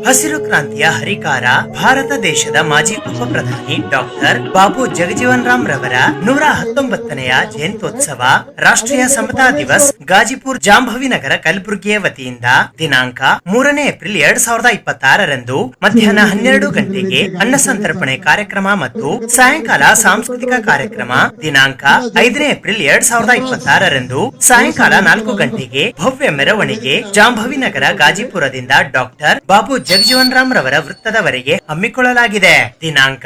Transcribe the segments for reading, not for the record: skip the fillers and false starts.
ಹಸಿರು ಕ್ರಾಂತಿಯ ಹರಿಕಾರ ಭಾರತ ದೇಶದ ಮಾಜಿ ಉಪ ಪ್ರಧಾನಿ ಡಾಕ್ಟರ್ ಬಾಬು ಜಗಜೀವನ್ ರಾಮ್ ರವರ 119ನೆಯ ಜಯಂತ್ಯೋತ್ಸವ ರಾಷ್ಟ್ರೀಯ ಸಮತಾ ದಿವಸ್ ಗಾಜಿಪುರ್ ಜಾಂಭವಿ ನಗರ ಕಲಬುರಗಿಯ ವತಿಯಿಂದ ದಿನಾಂಕ 3 ಏಪ್ರಿಲ್ 2026ರಂದು ಮಧ್ಯಾಹ್ನ 12 ಗಂಟೆಗೆ ಅನ್ನ ಸಂತರ್ಪಣೆ ಕಾರ್ಯಕ್ರಮ ಮತ್ತು ಸಾಯಂಕಾಲ ಸಾಂಸ್ಕೃತಿಕ ಕಾರ್ಯಕ್ರಮ, ದಿನಾಂಕ 5 ಏಪ್ರಿಲ್ 2026ರಂದು ಸಾಯಂಕಾಲ 4 ಗಂಟೆಗೆ ಭವ್ಯ ಮೆರವಣಿಗೆ ಜಾಂಭವಿ ನಗರ ಗಾಜಿಪುರದಿಂದ ಡಾಕ್ಟರ್ ಬಾಬು ಜಗಜೀವನ್ ರಾಮ್ ರವರ ವೃತ್ತದವರೆಗೆ ಹಮ್ಮಿಕೊಳ್ಳಲಾಗಿದೆ. ದಿನಾಂಕ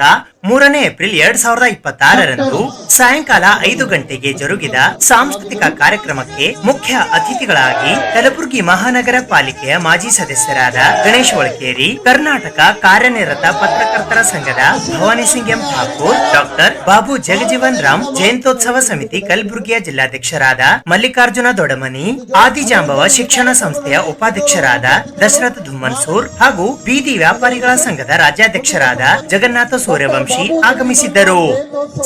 3 ಏಪ್ರಿಲ್ 2026ರಂದು ಸಾಯಂಕಾಲ 5 ಗಂಟೆಗೆ ಜರುಗಿದ ಸಾಂಸ್ಕೃತಿಕ ಕಾರ್ಯಕ್ರಮಕ್ಕೆ ಮುಖ್ಯ ಅತಿಥಿಗಳಾಗಿ ಕಲಬುರಗಿ ಮಹಾನಗರ ಪಾಲಿಕೆಯ ಮಾಜಿ ಸದಸ್ಯರಾದ ಗಣೇಶ್ ಒಳಕೇರಿ, ಕರ್ನಾಟಕ ಕಾರ್ಯನಿರತ ಪತ್ರಕರ್ತರ ಸಂಘದ ಭವಾನಿ ಸಿಂಗ್ ಎಂ ಠಾಕೂರ್, ಡಾಕ್ಟರ್ ಬಾಬು ಜಗಜೀವನ್ ರಾಮ್ ಜಯಂತ್ಯೋತ್ಸವ ಸಮಿತಿ ಕಲಬುರಗಿಯ ಜಿಲ್ಲಾಧ್ಯಕ್ಷರಾದ ಮಲ್ಲಿಕಾರ್ಜುನ ದೊಡಮನಿ, ಆದಿಜಾಂಬವ ಶಿಕ್ಷಣ ಸಂಸ್ಥೆಯ ಉಪಾಧ್ಯಕ್ಷರಾದ ದಶರಥ ಧುಮ್ಮನ್ಸೂರ್ ಹಾಗೂ ಬೀದಿ ವ್ಯಾಪಾರಿಗಳ ಸಂಘದ ರಾಜ್ಯಾಧ್ಯಕ್ಷರಾದ ಜಗನ್ನಾಥ ಸೂರ್ಯವಂಶಿ ಆಗಮಿಸಿದ್ದರು.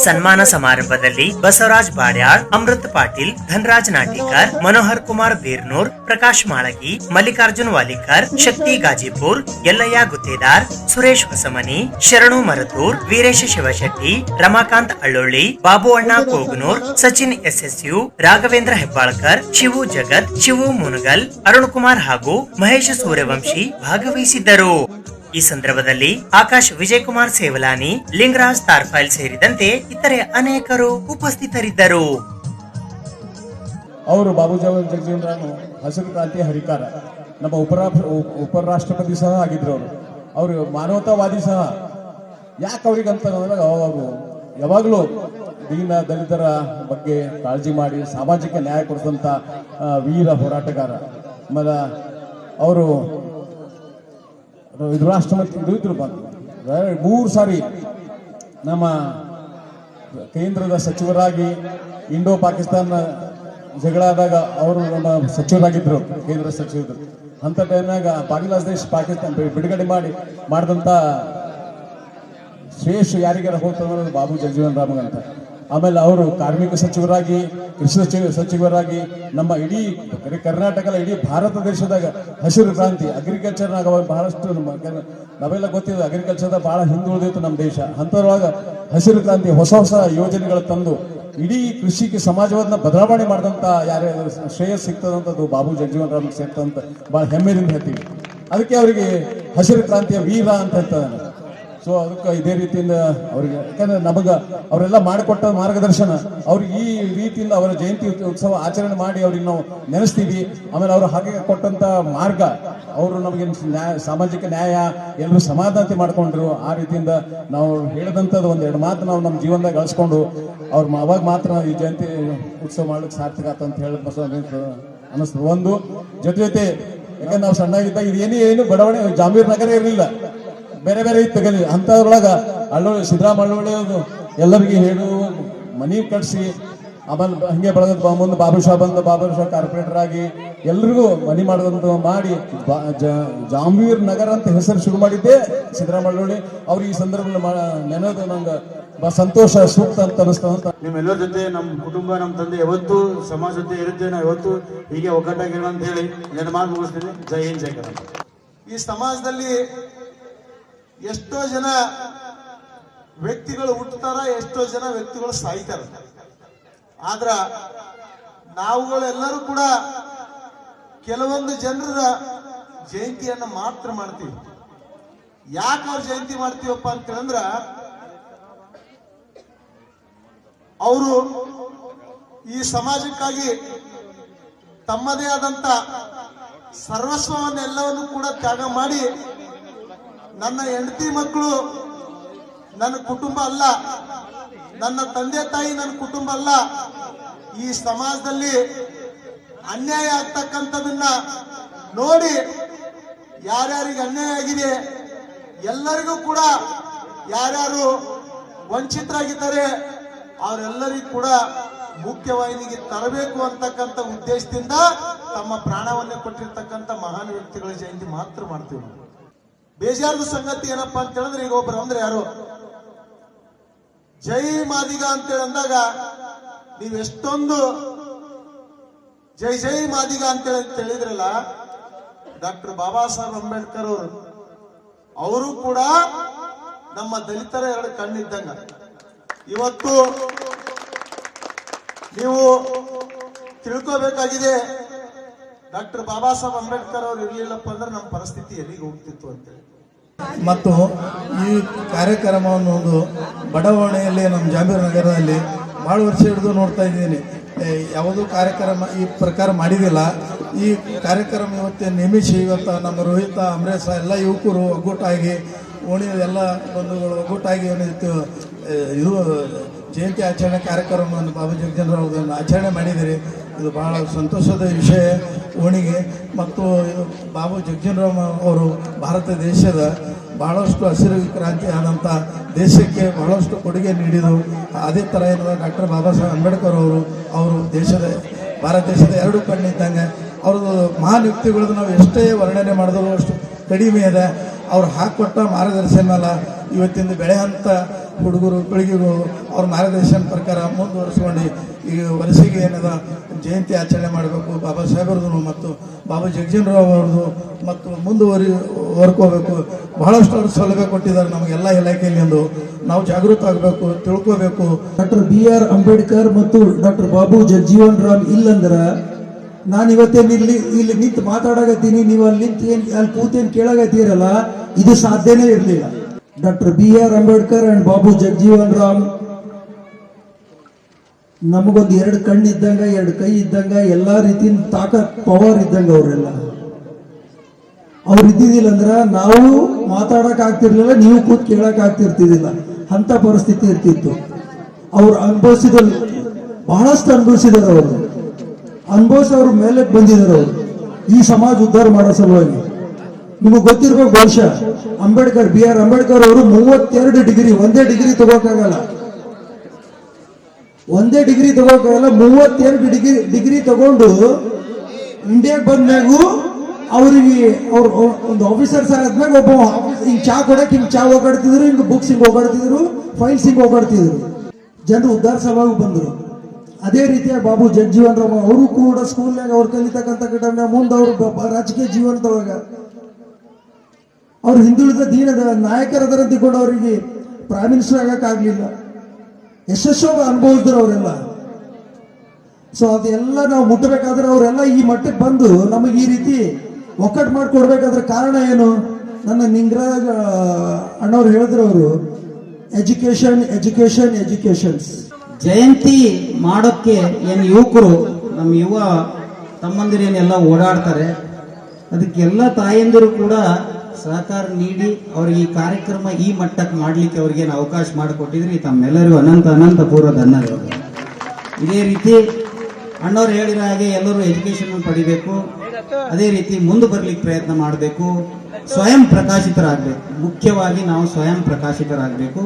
ಸನ್ಮಾನ ಸಮಾರಂಭದಲ್ಲಿ ಬಸವರಾಜ್ ಬಾಡ್ಯಾಳ್, ಅಮೃತ್ ಪಾಟೀಲ್, ಧನರಾಜ್ ನಾಟಿಕರ್, ಮನೋಹರ್ ಕುಮಾರ್ ಬೀರ್ನೂರ್, ಪ್ರಕಾಶ್ ಮಾಳಗಿ, ಮಲ್ಲಿಕಾರ್ಜುನ್ ವಾಲಿಕರ್, ಶಕ್ತಿ ಗಾಜಿಪುರ್, ಯಲ್ಲಯ್ಯ ಗುತ್ತೇದಾರ್, ಸುರೇಶ್ ಹೊಸಮನಿ, ಶರಣು ಮರತೂರ್, ವೀರೇಶ ಶಿವಶೆಟ್ಟಿ, ರಮಾಕಾಂತ್ ಅಳ್ಳೊಳ್ಳಿ, ಬಾಬು ಅಣ್ಣ ಕೋಗನೂರ್, ಸಚಿನ್ ಎಸ್ಎಸ್ಯು, ರಾಘವೇಂದ್ರ ಹೆಬ್ಬಾಳ್ಕರ್, ಶಿವು ಜಗತ್, ಶಿವು ಮುನಗಲ್, ಅರುಣ್ ಕುಮಾರ್ ಹಾಗೂ ಮಹೇಶ್ ಸೂರ್ಯವಂಶಿ ಭಾಗವಹಿಸಿದ್ದರು. ಈ ಸಂದರ್ಭದಲ್ಲಿ ಆಕಾಶ್ ವಿಜಯ್ ಕುಮಾರ್ ಸೇವಲಾನಿ, ಲಿಂಗರಾಜ್ ತಾರ್ಫೈಲ್ ಸೇರಿದಂತೆ ಇತರೆ ಅನೇಕರು ಉಪಸ್ಥಿತರಿದ್ದರು. ಅವರು ಬಾಬು ಜಗಜೀವನ್ ರಾಮ್ ಹಸಿರು ಕ್ರಾಂತಿ ಹರಿಕಾರ, ನಮ್ಮ ಉಪರಾಷ್ಟ್ರಪತಿ ಸಹ ಆಗಿದ್ರು. ಅವರು ಮಾನವತಾವಾದಿ ಸಹ. ಯಾಕೆ ಅವ್ರಿಗಂತ ಅವರು ಯಾವಾಗಲೂ ದೀನ ದಲಿತರ ಬಗ್ಗೆ ಕಾಳಜಿ ಮಾಡಿ ಸಾಮಾಜಿಕ ನ್ಯಾಯ ಕೊಡಿಸಿದಂಥ ವೀರ ಹೋರಾಟಗಾರ. ಆಮೇಲೆ ಅವರು ರಾಷ್ಟ್ರಪತಿ ಇದ್ರು 3 ಸಾರಿ ನಮ್ಮ ಕೇಂದ್ರದ ಸಚಿವರಾಗಿ, ಇಂಡೋ ಪಾಕಿಸ್ತಾನ ಜಗಳ ಆದಾಗ ಅವರು ನಮ್ಮ ಸಚಿವರಾಗಿದ್ದರು, ಕೇಂದ್ರ ಸಚಿವರು. ಅಂಥ ಟೈಮ್ನಾಗ ಬಾಂಗ್ಲಾದೇಶ ಪಾಕಿಸ್ತಾನ ಬಿಡುಗಡೆ ಮಾಡಿದಂಥ ಶ್ರೇಷ್ಠ ಯಾರಿಗಾರ ಹೋಗ್ತಂದ್ರೆ ಬಾಬು ಜಗಜೀವನ್ ರಾಮ್ ಅಂತ. ಆಮೇಲೆ ಅವರು ಕಾರ್ಮಿಕ ಸಚಿವರಾಗಿ, ಕೃಷಿ ಸಚಿವರಾಗಿ, ನಮ್ಮ ಇಡೀ ಕರ್ನಾಟಕದ ಇಡೀ ಭಾರತ ದೇಶದಾಗ ಹಸಿರು ಕ್ರಾಂತಿ ಅಗ್ರಿಕಲ್ಚರ್ನಾಗ ಅವಾಗ ಬಹಳಷ್ಟು ನಾವೆಲ್ಲ ಗೊತ್ತಿದೆ, ಅಗ್ರಿಕಲ್ಚರ್ದಾಗ ಬಹಳ ಹಿಂದುಳಿದಿತ್ತು ನಮ್ಮ ದೇಶ. ಅಂಥದ್ರೊಳಗ ಹಸಿರು ಕ್ರಾಂತಿ ಹೊಸ ಹೊಸ ಯೋಜನೆಗಳು ತಂದು ಇಡೀ ಕೃಷಿಗೆ ಸಮಾಜವನ್ನ ಬದಲಾವಣೆ ಮಾಡಿದಂಥ ಯಾರ್ಯಾರು ಶ್ರೇಯಸ್ ಸಿಗ್ತದಂಥದ್ದು ಬಾಬು ಜಗಜೀವನ್ ರಾಮ್ ಸೇರ್ತಂತ ಭಾಳ ಹೆಮ್ಮೆಯಿಂದ ಹೇಳ್ತೀವಿ. ಅದಕ್ಕೆ ಅವರಿಗೆ ಹಸಿರು ಕ್ರಾಂತಿಯ ವೀರ ಅಂತ ಹೇಳ್ತಾರೆ. ಸೊ ಅದಕ್ಕೆ ಇದೇ ರೀತಿಯಿಂದ ಅವ್ರಿಗೆ, ಯಾಕಂದ್ರೆ ನಮಗೆ ಅವರೆಲ್ಲ ಮಾಡಿಕೊಟ್ಟ ಮಾರ್ಗದರ್ಶನ, ಅವ್ರಿಗೆ ಈ ರೀತಿಯಿಂದ ಅವರ ಜಯಂತಿ ಉತ್ಸವ ಆಚರಣೆ ಮಾಡಿ ಅವ್ರಿಗೆ ನಾವು ನೆನೆಸ್ತೀವಿ. ಆಮೇಲೆ ಅವರು ಹಾಗೆ ಕೊಟ್ಟಂತ ಮಾರ್ಗ, ಅವರು ನಮಗೆ ನ್ಯಾಯ, ಸಾಮಾಜಿಕ ನ್ಯಾಯ, ಎಲ್ಲರೂ ಸಮಾನತೆ ಮಾಡ್ಕೊಂಡ್ರು. ಆ ರೀತಿಯಿಂದ ನಾವು ಹೇಳಿದಂಥದ್ದು 1-2 ಮಾತು ನಾವು ನಮ್ಮ ಜೀವನದಾಗ ಗಳಿಸ್ಕೊಂಡು ಅವ್ರು ಅವಾಗ ಮಾತ್ರ ಈ ಜಯಂತಿ ಉತ್ಸವ ಮಾಡ್ಲಿಕ್ಕೆ ಸಾರ್ಥಕ ಆತಂತ ಹೇಳಿ ಅನ್ನಿಸ್ತದೆ. ಒಂದು ಜೊತೆ ಯಾಕಂದ್ರೆ ನಾವು ಸಣ್ಣಾಗಿದ್ದಾಗ ಏನು ಬಡವಣೆ ಜಾಂಬೀರ್ ನಗರ ಇರಲಿಲ್ಲ, ಬೇರೆ ಬೇರೆ ಇತ್ತು ಗಲಿ. ಅಂಥದ್ರೊಳಗ ಅಳ್ಳೊಳ್ಳಿ ಸಿದ್ದರಾಮ ಅಳ್ಳೊಳ್ಳಿ ಎಲ್ಲರಿಗೆ ಹೇಳು ಮನಿ ಕಟ್ಸಿ, ಆಮೇಲೆ ಹಂಗೆ ಬೆಳೆದ ಮುಂದೆ ಬಾಬು ಶಾ ಬಂದು ಬಾಬು ಶಾ ಕಾರ್ಪೊರೇಟರ್ ಆಗಿ ಎಲ್ರಿಗೂ ಮನಿ ಮಾಡೋದಂತ ಮಾಡಿ ಜಾಂಬೀರ್ ನಗರ ಅಂತ ಹೆಸರು ಶುರು ಮಾಡಿದ್ದೆ ಸಿದ್ದರಾಮ ಅಳ್ಳೊಳ್ಳಿ. ಅವ್ರು ಈ ಸಂದರ್ಭದಲ್ಲಿ ನೆನೆದು ನಂಗೆ ಸಂತೋಷ, ಸೂಕ್ತ ಅಂತ ಅನಿಸ್ತದಂತ. ನಿಮ್ಮೆಲ್ಲರ ಜೊತೆ ನಮ್ಮ ಕುಟುಂಬ, ನಮ್ಮ ತಂದೆ ಯಾವತ್ತೂ ಸಮಾಜ ಜೊತೆ ಇರುತ್ತೆ. ನಾವು ಯಾವತ್ತು ಹೀಗೆ ಒಗ್ಗಟ್ಟಾಗಿರೋಣ ಅಂತ ಹೇಳಿ ನನ್ನ ಮಾತು ಮುಗಿಸ್ತೀನಿ. ಜೈ ಹಿಂದ್, ಜೈ ಕರ್ನಾಟಕ. ಈ ಸಮಾಜದಲ್ಲಿ ಎಷ್ಟೋ ಜನ ವ್ಯಕ್ತಿಗಳು ಹುಟ್ಟುತ್ತಾರ, ಎಷ್ಟೋ ಜನ ವ್ಯಕ್ತಿಗಳು ಸಾಯ್ತಾರ. ಆದ್ರ ನಾವುಗಳೆಲ್ಲರೂ ಕೂಡ ಕೆಲವೊಂದು ಜನರ ಜಯಂತಿಯನ್ನ ಮಾತ್ರ ಮಾಡ್ತೀವಿ. ಯಾಕೆ ಅವ್ರ ಜಯಂತಿ ಮಾಡ್ತೀವಪ್ಪ ಅಂತಂದ್ರ, ಅವರು ಈ ಸಮಾಜಕ್ಕಾಗಿ ತಮ್ಮದೇ ಆದಂತ ಸರ್ವಸ್ವವನ್ನೆಲ್ಲವನ್ನು ಕೂಡ ತ್ಯಾಗ ಮಾಡಿ, ನನ್ನ ಹೆಂಡತಿ ಮಕ್ಕಳು ನನ್ನ ಕುಟುಂಬ ಅಲ್ಲ, ನನ್ನ ತಂದೆ ತಾಯಿ ನನ್ನ ಕುಟುಂಬ ಅಲ್ಲ, ಈ ಸಮಾಜದಲ್ಲಿ ಅನ್ಯಾಯ ಆಗ್ತಕ್ಕಂಥದನ್ನ ನೋಡಿ ಯಾರ್ಯಾರಿಗೆ ಅನ್ಯಾಯ ಆಗಿದೆ ಎಲ್ಲರಿಗೂ ಕೂಡ, ಯಾರ್ಯಾರು ವಂಚಿತರಾಗಿದ್ದಾರೆ ಅವರೆಲ್ಲರಿಗೂ ಕೂಡ ಮುಖ್ಯವಾಹಿನಿಗೆ ತರಬೇಕು ಅಂತಕ್ಕಂಥ ಉದ್ದೇಶದಿಂದ ತಮ್ಮ ಪ್ರಾಣವನ್ನೇ ಕೊಟ್ಟಿರ್ತಕ್ಕಂಥ ಮಹಾನ್ ವ್ಯಕ್ತಿಗಳ ಜಯಂತಿ ಮಾತ್ರ ಮಾಡ್ತೀವಿ. ಬೇಜಾರದ ಸಂಗತಿ ಏನಪ್ಪಾ ಅಂತ ಹೇಳಿದ್ರೆ, ಈಗ ಒಬ್ರು ಅಂದ್ರೆ ಯಾರು ಜೈ ಮಾದಿಗ ಅಂತೇಳಿ ಅಂದಾಗ ನೀವು ಎಷ್ಟೊಂದು ಜೈ ಜೈ ಮಾದಿಗ ಅಂತೇಳಿ ಹೇಳಿದ್ರಲ್ಲ, ಡಾಕ್ಟರ್ ಬಾಬಾ ಸಾಹೇಬ್ ಅಂಬೇಡ್ಕರ್ ಅವರು ಅವರು ಕೂಡ ನಮ್ಮ ದಲಿತರ ಎರಡು ಕಣ್ಣಿದ್ದಂಗ. ಇವತ್ತು ನೀವು ತಿಳ್ಕೋಬೇಕಾಗಿದೆ, ಡಾಕ್ಟರ್ ಬಾಬಾ ಸಾಹೇಬ್ ಅಂಬೇಡ್ಕರ್ ಅವರು ಇರಲಿಲ್ಲಪ್ಪ ಅಂದ್ರೆ ನಮ್ಮ ಪರಿಸ್ಥಿತಿ ಎಲ್ಲಿಗೆ ಹೋಗ್ತಿತ್ತು ಅಂತೇಳಿ. ಮತ್ತು ಈ ಕಾರ್ಯಕ್ರಮವನ್ನು ಒಂದು ಬಡಾವಣೆಯಲ್ಲಿ ನಮ್ಮ ಜಾಂಬೀರ್ ನಗರದಲ್ಲಿ ಭಾಳ ವರ್ಷ ಹಿಡಿದು ನೋಡ್ತಾ ಇದ್ದೀನಿ. ಯಾವುದೂ ಕಾರ್ಯಕ್ರಮ ಈ ಪ್ರಕಾರ ಮಾಡಿದಿಲ್ಲ. ಈ ಕಾರ್ಯಕ್ರಮ ಇವತ್ತು ನೇಮಿಸಿ ಇವತ್ತು ನಮ್ಮ ರೋಹಿತ ಅಮರೇಶ ಎಲ್ಲ ಯುವಕರು ಒಗ್ಗೂಟಾಗಿ ಓಣಿಯ ಎಲ್ಲ ಬಂಧುಗಳು ಒಗ್ಗೂಟಾಗಿ ಏನಿತ್ತು ಇದು ಜಯಂತಿ ಆಚರಣೆ ಕಾರ್ಯಕ್ರಮವನ್ನು ಬಾಬು ಜಗಜೀವನರಾಮ್ ಆಚರಣೆ ಮಾಡಿದ್ದೀರಿ. ಇದು ಭಾಳ ಸಂತೋಷದ ವಿಷಯ ಓಣಿಗೆ. ಮತ್ತು ಬಾಬು ಜಗಜೀವನರಾಮ್ ಅವರು ಭಾರತ ದೇಶದ ಬಹಳಷ್ಟು ಹಸಿರು ಕ್ರಾಂತಿ ಆದಂಥ ದೇಶಕ್ಕೆ ಬಹಳಷ್ಟು ಕೊಡುಗೆ ನೀಡಿದರು. ಅದೇ ಥರ ಏನಾದ ಡಾಕ್ಟರ್ ಬಾಬಾ ಸಾಹೇಬ್ ಅಂಬೇಡ್ಕರ್ ಅವರು ದೇಶದ ಭಾರತ ದೇಶದ ಎರಡು ಕಣ್ಣಿದ್ದಂಗೆ. ಅವ್ರದ್ದು ಮಹಾನ್ ವ್ಯಕ್ತಿಗಳದ್ದು ನಾವು ಎಷ್ಟೇ ವರ್ಣನೆ ಮಾಡಿದ್ರು ಅಷ್ಟು ಕಡಿಮೆ ಇದೆ. ಅವ್ರು ಹಾಕಿಕೊಟ್ಟ ಮಾರ್ಗದರ್ಶನ ಮೇಲೆ ಇವತ್ತಿಂದ ಬೆಳೆಯಂಥ ಹುಡುಗರು ಪೀಳಿಗೆಗಳು ಅವ್ರ ಮಾರ್ಗದರ್ಶನ ಪ್ರಕಾರ ಮುಂದುವರಿಸ್ಕೊಂಡು ಈಗ ವರ್ಷಿಗೆ ಏನದ ಜಯಂತಿ ಆಚರಣೆ ಮಾಡಬೇಕು ಬಾಬಾ ಸಾಹೇಬ್ರದ್ದು ಮತ್ತು ಬಾಬಾ ಜಗಜೀವನರಾಮ್ ಅವ್ರದ್ದು ಮತ್ತು ವರ್ಕೋಬೇಕು. ಬಹಳಷ್ಟು ಅವ್ರು ಸೌಲಭ್ಯ ಕೊಟ್ಟಿದ್ದಾರೆ ನಮಗೆಲ್ಲ ಇಲಾಖೆಯಲ್ಲಿ. ಎಂದು ನಾವು ಜಾಗೃತ ಆಗಬೇಕು, ತಿಳ್ಕೋಬೇಕು. ಡಾಕ್ಟರ್ BR ಅಂಬೇಡ್ಕರ್ ಮತ್ತು ಡಾಕ್ಟರ್ ಬಾಬು ಜಗಜೀವನರಾಮ್ ಇಲ್ಲಂದ್ರ ನಾನು ಇವತ್ತೇನು ಇಲ್ಲಿ ನಿಂತು ಮಾತಾಡಕತ್ತೀನಿ, ನೀವು ಅಲ್ಲಿ ನಿಂತು ಅಲ್ಲಿ ಕೂತೇನು ಕೇಳಾಗತ್ತೀರಲ್ಲ, ಇದು ಸಾಧ್ಯನೇ ಇರಲಿಲ್ಲ. Doctor BR Ambedkar and Babu Jagjivan Ram ನಮಗೊಂದು ಎರಡು ಕಣ್ಣು ಇದ್ದಂಗ, ಎರಡು ಕೈ ಇದ್ದಂಗ, ಎಲ್ಲಾ ರೀತಿಯ ತಾಕತ್ ಪವರ್ ಇದ್ದಂಗ. ಅವರೆಲ್ಲ ಅವ್ರು ಇದ್ದಿದ್ದಿಲ್ಲ ಅಂದ್ರ ನಾವು ಮಾತಾಡಕ್ ಆಗ್ತಿರ್ಲಿಲ್ಲ, ನೀವು ಕೂತ್ ಕೇಳಕ್ ಆಗ್ತಿರ್ತಿದ್ದಿಲ್ಲ. ಅಂತ ಪರಿಸ್ಥಿತಿ ಇರ್ತಿತ್ತು. ಅವ್ರು ಅನುಭವಿಸಿದ ಬಹಳಷ್ಟು ಅನುಭವಿಸಿದಾರೆ. ಅವ್ರ ಮೇಲೆ ಬಂದಿದ್ದಾರೆ. ಅವರು ಈ ಸಮಾಜ ಉದ್ಧಾರ ಮಾಡೋ ಸಲುವಾಗಿ. ನಿಮಗೆ ಗೊತ್ತಿರ್ಬೇಕು ಬಹುಶಃ ಅಂಬೇಡ್ಕರ್ BR ಅಂಬೇಡ್ಕರ್ ಅವರು 32 ಡಿಗ್ರಿ, ಒಂದೇ ಡಿಗ್ರಿ ತಗೋಕಾಗಲ್ಲ, 32 ಡಿಗ್ರಿ ತಗೊಂಡು ಇಂಡಿಯಾಗೆ ಬಂದಾಗೂ ಅವ್ರಿಗೆ ಅವ್ರು ಒಂದು ಆಫೀಸರ್ಸ್ ಆದ್ಮೇಲೆ ಒಬ್ಬ ಹಿಂಗ್ ಚಾ ಕೊಡಕ್ಕೆ ಹಿಂಗ್ ಚಾ ಹೋಗಾಡ್ತಿದ್ರು, ಹಿಂಗ್ ಬುಕ್ಸ್ ಹಿಂಗ್ ಹೋಗಾಡ್ತಿದ್ರು, ಫೈಲ್ಸ್ ಹಿಂಗ್ ಹೋಗಾಡ್ತಿದ್ರು. ಜನರು ಉದ್ಧಾರ ಸಲುವಾಗಿ ಬಂದರು. ಅದೇ ರೀತಿಯ ಬಾಬು ಜಗಜೀವನರಾಮ್ ಅವರು ಕೂಡ ಸ್ಕೂಲ್ನಾಗ ಅವ್ರು ಕಲಿತಕ್ಕಂಥ ಘಟನೆ ಮುಂದೆ ಅವರು ರಾಜಕೀಯ ಜೀವನದೊಳಗ ಅವ್ರು ಹಿಂದುಳಿದ ದೀನದ ನಾಯಕರದರ ತಿಳ್ಕೊಂಡು ಅವರಿಗೆ ಪ್ರೈಮ್ ಮಿನಿಸ್ಟರ್ ಆಗಕ್ಕಾಗ್ಲಿಲ್ಲ. ಯಶಸ್ವಿ ಅನುಭವಿಸಿದ್ರು ಅವರೆಲ್ಲ. ಸೊ ಅದೆಲ್ಲ ನಾವು ಮುಟ್ಟಬೇಕಾದ್ರೆ ಅವರೆಲ್ಲ ಈ ಮಟ್ಟಕ್ಕೆ ಬಂದು ನಮಗೆ ಈ ರೀತಿ ಒಕ್ಕಟ್ಟು ಮಾಡಿಕೊಡ್ಬೇಕಾದ್ರೆ ಕಾರಣ ಏನು? ನನ್ನ ನಿಂಗರಾಜ್ ಅಣ್ಣವ್ರು ಹೇಳಿದ್ರು, ಅವರು ಎಜುಕೇಶನ್ಸ್ ಜಯಂತಿ ಮಾಡೋಕ್ಕೆ ಏನು ಯುವಕರು ನಮ್ಮ ಯುವ ತಮ್ಮಂದಿರೇನೆಲ್ಲ ಓಡಾಡ್ತಾರೆ, ಅದಕ್ಕೆಲ್ಲ ತಾಯಂದಿರು ಕೂಡ ಸಹಕಾರ ನೀಡಿ ಅವ್ರಿಗೆ ಈ ಕಾರ್ಯಕ್ರಮ ಈ ಮಟ್ಟಕ್ಕೆ ಮಾಡಲಿಕ್ಕೆ ಅವ್ರಿಗೇನು ಅವಕಾಶ ಮಾಡಿಕೊಟ್ಟಿದ್ರಿ ತಮ್ಮೆಲ್ಲರಿಗೂ ಅನಂತ ಪೂರ್ವ ಧನ್ಯವಾದಗಳು. ಇದೇ ರೀತಿ ಅಣ್ಣವ್ರು ಹೇಳಿರೋ ಹಾಗೆ ಎಲ್ಲರೂ ಎಜುಕೇಶನ್ ಪಡಿಬೇಕು, ಅದೇ ರೀತಿ ಮುಂದೆ ಬರ್ಲಿಕ್ಕೆ ಪ್ರಯತ್ನ ಮಾಡಬೇಕು, ಸ್ವಯಂ ಪ್ರಕಾಶಿತರಾಗಬೇಕು. ಮುಖ್ಯವಾಗಿ ನಾವು ಸ್ವಯಂ ಪ್ರಕಾಶಿತರಾಗಬೇಕು,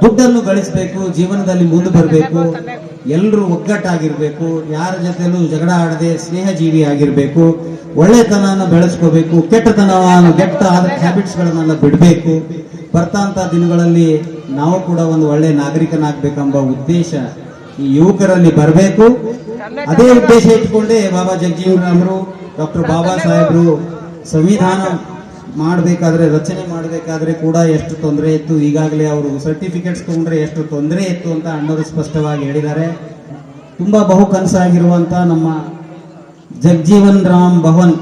ದುಡ್ಡನ್ನು ಗಳಿಸಬೇಕು, ಜೀವನದಲ್ಲಿ ಮುಂದೆ ಬರಬೇಕು, ಎಲ್ಲರೂ ಒಗ್ಗಟ್ಟಾಗಿರ್ಬೇಕು, ಯಾರ ಜೊತೆಲೂ ಜಗಳ ಆಡದೆ ಸ್ನೇಹಜೀವಿ ಆಗಿರ್ಬೇಕು, ಒಳ್ಳೆತನನ ಬೆಳೆಸ್ಕೋಬೇಕು, ಕೆಟ್ಟ ಹ್ಯಾಬಿಟ್ಸ್ಗಳನ್ನೆಲ್ಲ ಬಿಡಬೇಕು. ಬರ್ತಂತ ದಿನಗಳಲ್ಲಿ ನಾವು ಕೂಡ ಒಂದು ಒಳ್ಳೆ ನಾಗರಿಕನಾಗಬೇಕೆಂಬ ಉದ್ದೇಶ ಈ ಯುವಕರಲ್ಲಿ ಬರಬೇಕು. ಅದೇ ಉದ್ದೇಶ ಇಟ್ಕೊಂಡೇ ಬಾಬಾ ಜಗಜೀವನರಾಮರು, ಡಾಕ್ಟರ್ ಬಾಬಾ ಸಾಹೇಬರು ಸಂವಿಧಾನ ಮಾಡಬೇಕಾದ್ರೆ, ರಚನೆ ಮಾಡಬೇಕಾದ್ರೆ ಕೂಡ ಎಷ್ಟು ತೊಂದರೆ ಇತ್ತು, ಈಗಾಗಲೇ ಅವರು ಸರ್ಟಿಫಿಕೇಟ್ಸ್ ತಗೊಂಡ್ರೆ ಎಷ್ಟು ತೊಂದರೆ ಇತ್ತು ಅಂತ ಅಣ್ಣವರು ಸ್ಪಷ್ಟವಾಗಿ ಹೇಳಿದ್ದಾರೆ. ತುಂಬಾ ಬಹು ಕನಸಾಗಿರುವಂತ ನಮ್ಮ ಜಗಜೀವನರಾಮ್ ಭವನ್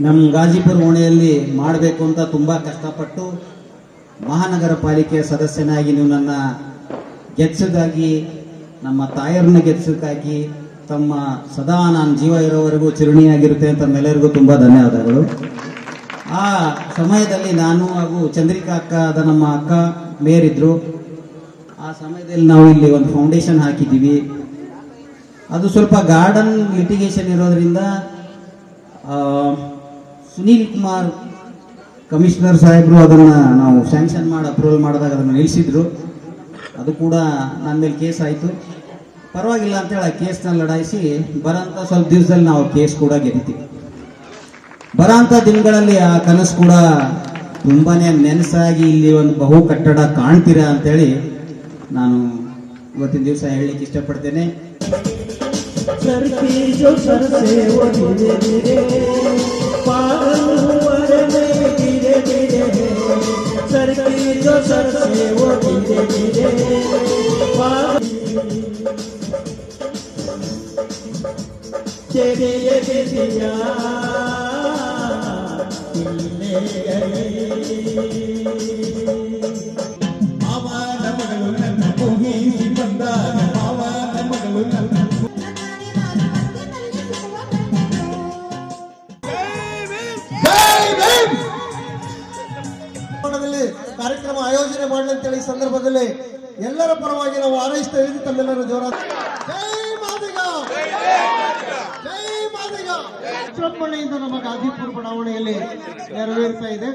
ನಮ್ಮ ಗಾಜಿಪುರ ಓಣೆಯಲ್ಲಿ ಮಾಡಬೇಕು ಅಂತ ತುಂಬಾ ಕಷ್ಟಪಟ್ಟು ಮಹಾನಗರ ಪಾಲಿಕೆಯ ಸದಸ್ಯನಾಗಿ ನೀವು ನನ್ನ ಗೆಲ್ಸೋದಾಗಿ, ನಮ್ಮ ತಾಯರನ್ನ ಗೆಲ್ಸೋಕ್ಕಾಗಿ ತಮ್ಮ ಸದಾ ನಾನು ಜೀವ ಇರೋವರೆಗೂ ಚಿರಣಿಯಾಗಿರುತ್ತೆ ಅಂತ ತಮ್ಮೆಲ್ಲರಿಗೂ ತುಂಬಾ ಧನ್ಯವಾದಗಳು. ಆ ಸಮಯದಲ್ಲಿ ನಾನು ಹಾಗೂ ಚಂದ್ರಿಕಾ ಅಕ್ಕ ಆದ ನಮ್ಮ ಅಕ್ಕ ಮೇಯರಿದ್ರು. ಆ ಸಮಯದಲ್ಲಿ ನಾವು ಇಲ್ಲಿ ಒಂದು ಫೌಂಡೇಶನ್ ಹಾಕಿದ್ದೀವಿ. ಅದು ಸ್ವಲ್ಪ ಗಾರ್ಡನ್ ಲಿಟಿಗೇಷನ್ ಇರೋದ್ರಿಂದ ಸುನೀಲ್ ಕುಮಾರ್ ಕಮಿಷನರ್ ಸಾಹೇಬರು ಅದನ್ನು ನಾವು ಸ್ಯಾಂಕ್ಷನ್ ಮಾಡಿ ಅಪ್ರೂವಲ್ ಮಾಡಿದಾಗ ಅದನ್ನು ನಿಲ್ಲಿಸಿದ್ರು. ಅದು ಕೂಡ ನನ್ನ ಮೇಲೆ ಕೇಸ್ ಆಯಿತು. ಪರವಾಗಿಲ್ಲ ಅಂತೇಳಿ ಆ ಕೇಸ್ನ ಲಢಾಯಿಸಿ ಬರೋಂಥ ಸ್ವಲ್ಪ ದಿವಸದಲ್ಲಿ ನಾವು ಕೇಸ್ ಕೂಡ ಗೆದ್ದಿದ್ದೀವಿ. ಬರೋಂಥ ದಿನಗಳಲ್ಲಿ ಆ ಕನಸು ಕೂಡ ತುಂಬಾನೇ ನೆನಸಾಗಿ ಇಲ್ಲಿ ಒಂದು ಬಹು ಕಟ್ಟಡ ಕಾಣ್ತೀರಾ ಅಂತೇಳಿ ನಾನು ಇವತ್ತಿನ ದಿವಸ ಹೇಳಲಿಕ್ಕೆ ಇಷ್ಟಪಡ್ತೇನೆ. ಮಾವನ ಮಗಳು ನನ್ನ ಊಹಿಸಿ ಬಂದಾಗ ಮಾವನ ಮಗಳು ನನ್ನ ಕಾರ್ಯಕ್ರಮ ಆಯೋಜನೆ ಮಾಡಲಿ ಅಂತೇಳಿ ಈ ಸಂದರ್ಭದಲ್ಲಿ ಎಲ್ಲರ ಪರವಾಗಿ ನಾವು ಹಾರೈಸ್ತಾ ಇದ್ದೀವಿ. ತಮ್ಮೆಲ್ಲರೂ ಜೋರಾದ ಜೈ ಮಾದಿಗ, ಜೈ ಮಾದಿಗ. ವಿಜೃಂಭಣೆಯಿಂದ ನಮ್ಮ ಗಾಜಿಪುರ ಬಡಾವಣೆಯಲ್ಲಿ ನೆರವೇರ್ತಾ ಇದೆ.